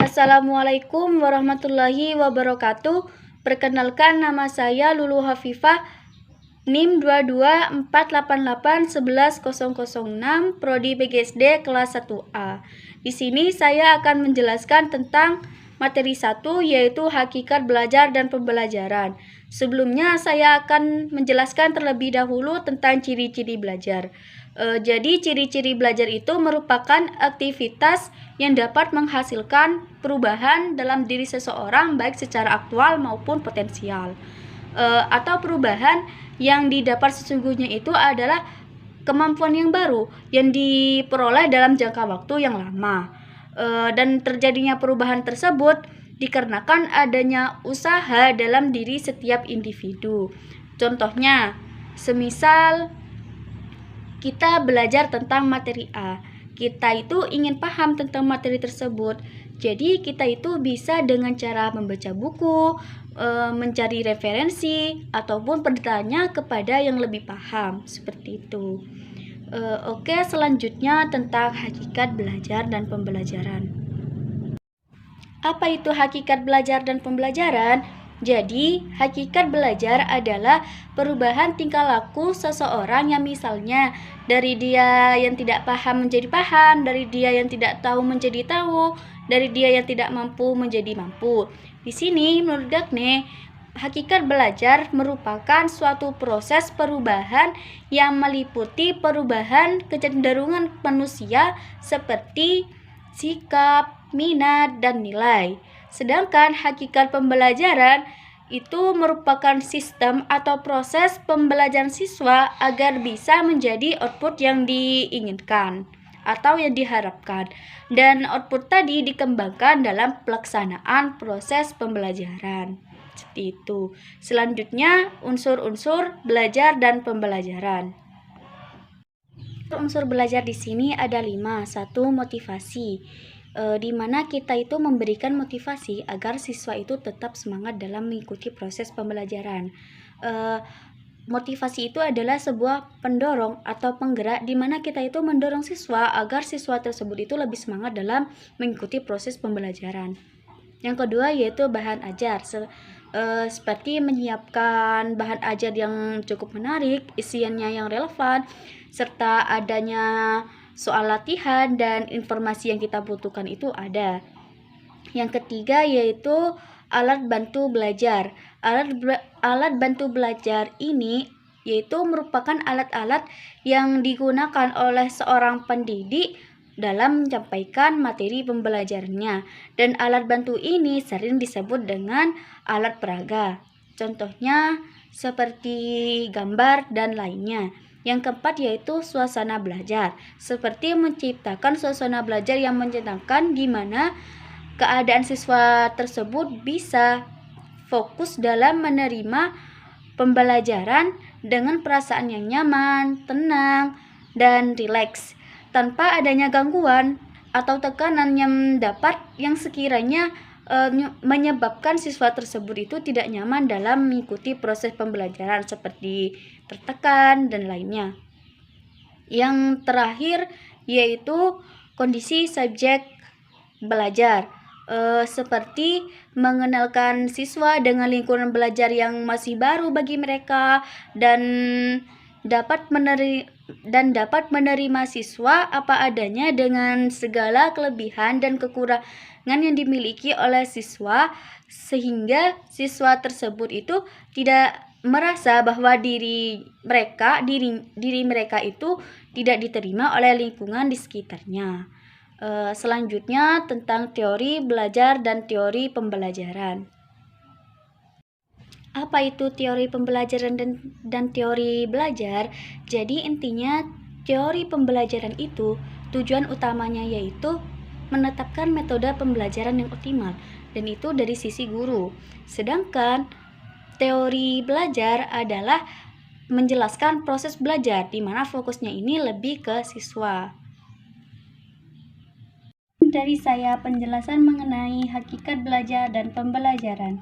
Assalamualaikum warahmatullahi wabarakatuh. Perkenalkan, nama saya Lulu Hafifah, NIM 22488110006, Prodi PGSD kelas 1A. Di sini saya akan menjelaskan tentang materi 1, yaitu hakikat belajar dan pembelajaran. Sebelumnya saya akan menjelaskan terlebih dahulu tentang ciri-ciri belajar. Jadi ciri-ciri belajar itu merupakan aktivitas yang dapat menghasilkan perubahan dalam diri seseorang baik secara aktual maupun potensial. Atau perubahan yang didapat sesungguhnya itu adalah kemampuan yang baru yang diperoleh dalam jangka waktu yang lama. Dan terjadinya perubahan tersebut dikarenakan adanya usaha dalam diri setiap individu. Contohnya, semisal kita belajar tentang materi A, kita itu ingin paham tentang materi tersebut. Jadi kita itu bisa dengan cara membaca buku, mencari referensi, ataupun bertanya kepada yang lebih paham, seperti itu. Oke, selanjutnya tentang hakikat belajar dan pembelajaran. Apa itu hakikat belajar dan pembelajaran? Jadi, hakikat belajar adalah perubahan tingkah laku seseorang yang misalnya dari dia yang tidak paham menjadi paham, dari dia yang tidak tahu menjadi tahu, dari dia yang tidak mampu menjadi mampu. Di sini menurut Dagne, hakikat belajar merupakan suatu proses perubahan yang meliputi perubahan kecenderungan manusia seperti sikap, minat, dan nilai. Sedangkan hakikat pembelajaran itu merupakan sistem atau proses pembelajaran siswa agar bisa menjadi output yang diinginkan atau yang diharapkan. Dan output tadi dikembangkan dalam pelaksanaan proses pembelajaran. Seperti itu. Selanjutnya, unsur-unsur belajar dan pembelajaran. Unsur belajar di sini ada 5. 1. Motivasi. Di mana kita itu memberikan motivasi agar siswa itu tetap semangat dalam mengikuti proses pembelajaran. Motivasi itu adalah sebuah pendorong atau penggerak di mana kita itu mendorong siswa agar siswa tersebut itu lebih semangat dalam mengikuti proses pembelajaran. Yang kedua yaitu bahan ajar, seperti menyiapkan bahan ajar yang cukup menarik, isiannya yang relevan, serta adanya soal latihan dan informasi yang kita butuhkan itu ada. Yang ketiga yaitu alat bantu belajar. Alat bantu belajar ini yaitu merupakan alat-alat yang digunakan oleh seorang pendidik dalam menyampaikan materi pembelajarannya. Dan alat bantu ini sering disebut dengan alat peraga. Contohnya seperti gambar dan lainnya. Yang keempat yaitu suasana belajar, seperti menciptakan suasana belajar yang menyenangkan di mana keadaan siswa tersebut bisa fokus dalam menerima pembelajaran dengan perasaan yang nyaman, tenang, dan rileks, tanpa adanya gangguan atau tekanan yang sekiranya menyebabkan siswa tersebut itu tidak nyaman dalam mengikuti proses pembelajaran seperti tertekan dan lainnya. Yang terakhir yaitu kondisi subjek belajar, seperti mengenalkan siswa dengan lingkungan belajar yang masih baru bagi mereka dan dapat menerima siswa apa adanya dengan segala kelebihan dan kekurangan yang dimiliki oleh siswa, sehingga siswa tersebut itu tidak merasa bahwa diri mereka itu tidak diterima oleh lingkungan di sekitarnya. Selanjutnya tentang teori belajar dan teori pembelajaran. Apa itu teori pembelajaran dan teori belajar? Jadi intinya teori pembelajaran itu tujuan utamanya yaitu menetapkan metode pembelajaran yang optimal, dan itu dari sisi guru. Sedangkan teori belajar adalah menjelaskan proses belajar di mana fokusnya ini lebih ke siswa. Dari saya penjelasan mengenai hakikat belajar dan pembelajaran.